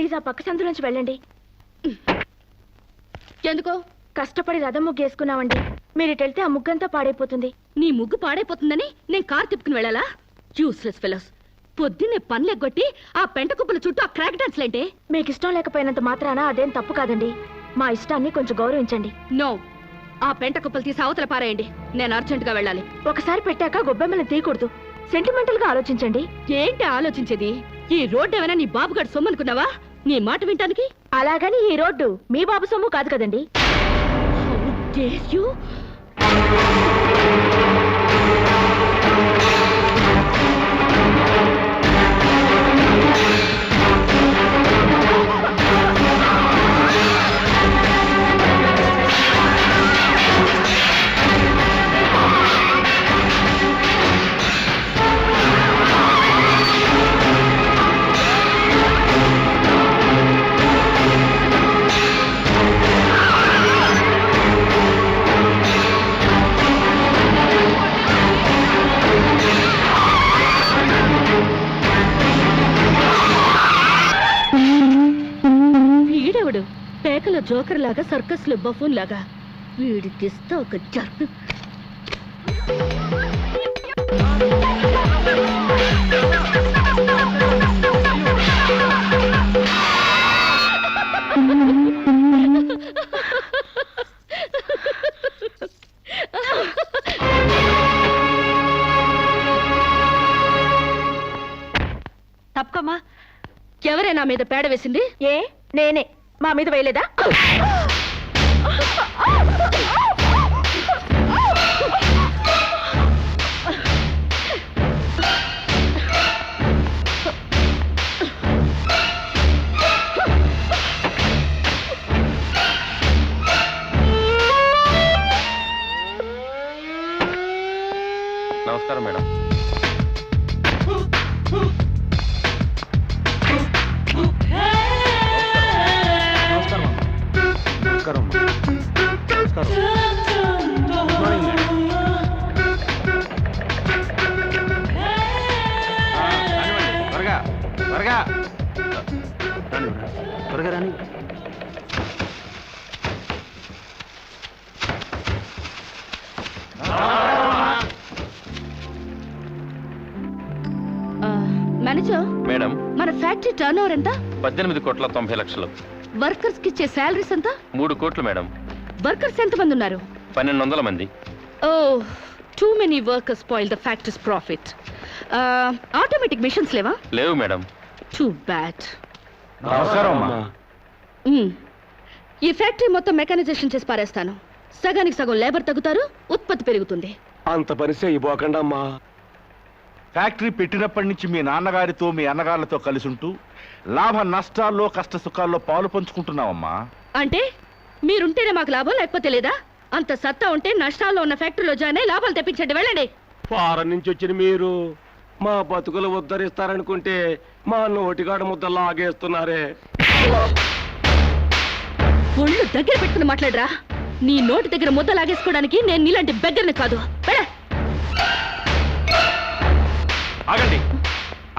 Please ఆ పక్క సందులోంచి వెళ్ళండి. ఎందుకో? కష్టపడి రథం ముగ్గు వేసుకున్నామండి. మీరు ఇటు వెళ్తే ఆ ముగ్గంతా పాడైపోతుంది. నీ ముగ్గు పాడైపోతుందని నేను కారు తిప్పుకుని వెళ్ళాలా? Useless fellows. పొద్దున్నే పనులెగ్గొట్టి ఆ పెంట కుప్పల చుట్టూ ఆ క్రాక్ డాన్స్లేంటే? మీకు ఇష్టం లేకపోయినంత మాత్రాన అదేం తప్పు కాదండి. మా ఇష్టాన్ని కొంచెం గౌరవించండి. నో, ఆ పెంట కుప్పలు తీసి అవతల పారేయండి. నేను అర్జెంటుగా వెళ్ళాలి. ఒకసారి పెట్టాక గొబ్బెమ్మల్ని తీయకూడదు. సెంటిమెంటల్ గా ఆలోచించండి. ఏంటి ఆలోచించేది? ఈ రోడ్డు ఏమైనా నీ బాబుగాడు సొమ్మనుకున్నావా నీ మాట వింటానికి? అలాగని ఈ రోడ్డు మీ బాబు సొమ్ము కాదు కదండి. పేకలో జోకర్ లాగా, సర్కస్ లో బఫూన్ లాగా. వీడికిస్తా ఒక జర్ను. తప్పకమ్మా. ఎవరైనా మీద పేడ వేసింది? ఏ నేనే. మా మీద వేయలేదా? నమస్కారం మేడం. త్వరగా రాని. మేనేజర్ మేడం, మన ఫ్యాక్టరీ టర్న్ ఓవర్ ఎంత? 18,90,00,000. వర్కర్స్ కి ఇచ్చే శాలరీస్ ఎంత? 3 కోట్లు మేడం. వర్కర్స్ ఎంత మంది ఉన్నారు? 1200 మంది. Oh, too many workers spoil the factories profit. Automatic machines లేవా? లేవు మేడం. Too bad. నమస్కారం. ఈ ఫ్యాక్టరీ మొత్తం మెకానైజేషన్ చేసి పారేస్తాను. సగానికి సగం లేబర్ తగ్గుతారు, ఉత్పత్తి పెరుగుతుంది. అంత పని చేయబోకండి అమ్మా. ఫ్యాక్టరీ పెట్టినప్పటి నుంచి మీ నాన్నగారితో మీ అన్నగారులతో కలిసి ఉంటూ లాభ నష్టాల్లో కష్ట సుఖాల్లో పాలు పంచుకుంటున్నావమ్మా. అంటే మీరుంటేనే మాకు లాభం, లేకపోతే లేదా? అంత సత్తా ఉంటే నష్టాల్లో ఉన్న ఫ్యాక్టరీలో జాయిన్ అయి లాభాలు తెప్పించండి. వెళ్ళండి. ఫారెన్ నుంచి వచ్చిన మీరు మా బతుకులు ఉద్ధరిస్తారనుకుంటే మా నోటిగాడ ముద్ద లాగేస్తున్నారే. ఒళ్ళు దగ్గర పెట్టుకుని మాట్లాడరా. నీ నోటి దగ్గర ముద్ద లాగేసుకోవడానికి నేను నీలాంటి బెగ్గర్ని కాదు. ఆగండి.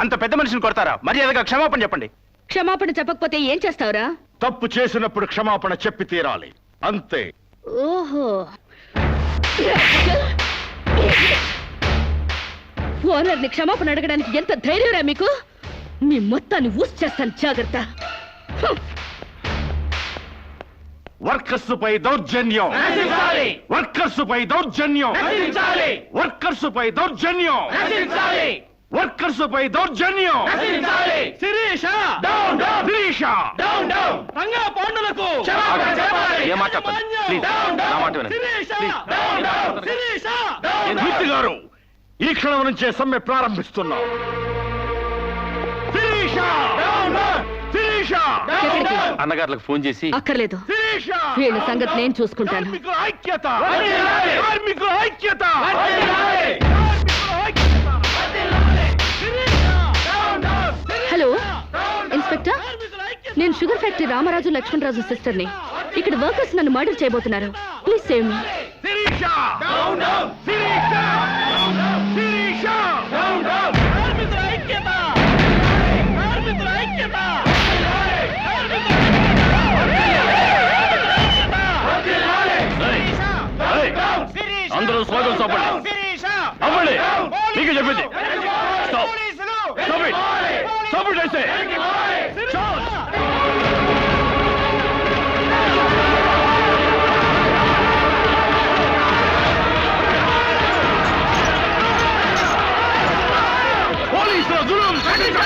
అంత పెద్ద మనిషిని కొడతారా? మర్యాదగా క్షమాపణ చెప్పండి. క్షమాపణ చెప్పకపోతే ఏం చేస్తావురా? తప్పు చేసినప్పుడు క్షమాపణ చెప్పి తీరాలి, అంతే. ఓహో, ఓనర్ని క్షమాపణ అడగడానికి ఎంత ధైర్యరా మీకు? మీ మొత్తాన్ని ఊసి చేస్తాను, జాగ్రత్త. వర్కర్స్ పై దౌర్జన్యం, వర్కర్స్ పై దౌర్జన్యం, వర్కర్స్ పై దౌర్జన్యం, వర్కర్స్ పై దౌర్జన్యం. శిరీష, శిరీష, రంగా పాండులకు మూర్తి గారు, ఈ క్షణం నుంచే సమ్మె ప్రారంభిస్తున్నాం. శిరీష, శిరీష. అన్నగారులకు ఫోన్ చేసి అక్కర్లేదు, వీళ్ళ సంగతి నేను చూసుకుంటాను. ఐక్యత, కార్మికుల ఐక్యత. హలో ఇన్స్పెక్టర్, నేను షుగర్ ఫ్యాక్టరీ రామరాజు లక్ష్మణరాజు సిస్టర్ని. ఇక్కడ వర్కర్స్ నన్ను మర్డర్ చేయబోతున్నారు. Please save me. స్వాగతం చాపండి అవ్వండి మీకు చెప్పింది Stop. Stop it. Stop it, I say. Charge. పోలీసుల జులుం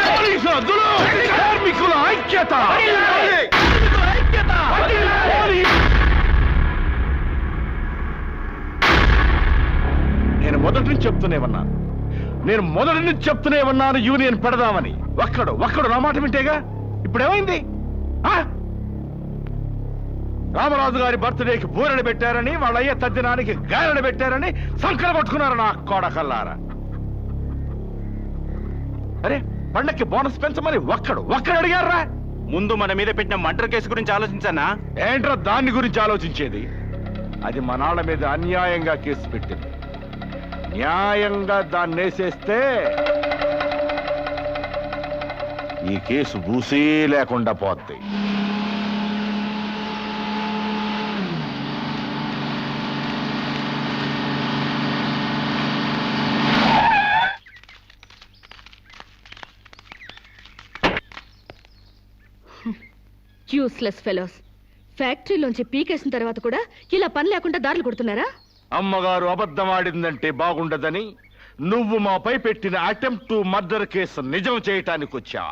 పోలీసుల జులుం కార్మికుల ఐక్యత నేను మొదటి నుంచి చెప్తూనే ఉన్నాను యూనియన్ పెడదామని ఒక్కడు నా మాట వింటేగా ఇప్పుడు ఏమైంది రామరాజు గారి బర్త్డేకి బూరెడు పెట్టారని వాళ్ళ అయ్య తద్దినానికి గారెడు పెట్టారని సంకర పట్టుకున్నారు నా కోడకల్లారా. అరే పండక్కి బోనస్ పెంచమని ఒక్కడు అడిగారా? ముందు మన మీద పెట్టిన మర్డర్ కేసు గురించి ఆలోచించానా? ఏంట్రా దాన్ని గురించి ఆలోచించేది? అది మా నాన్న మీద అన్యాయంగా కేసు పెట్టింది. న్యాయంగా దాన్ని వేసేస్తే ఈ కేసు బూసే లేకుండా పోద్ది. Useless fellows. ఫ్యాక్టరీలోంచి పీకేసిన తర్వాత కూడా ఇలా పని లేకుండా దారులు కొడుతున్నారా? అమ్మగారు అబద్ధమాడిందంటే బాగుండదని నువ్వు మాపై పెట్టిన అటెంప్ట్ టు మర్డర్ కేసు నిజం చేయటానికి వచ్చా.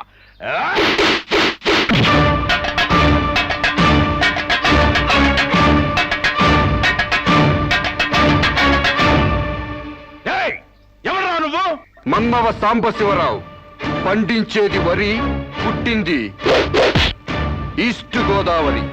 ఎవరా నువ్వు? మన్నవ సాంబశివరావు. పండించేది వరి, పుట్టింది ఈస్ట్ గోదావరి.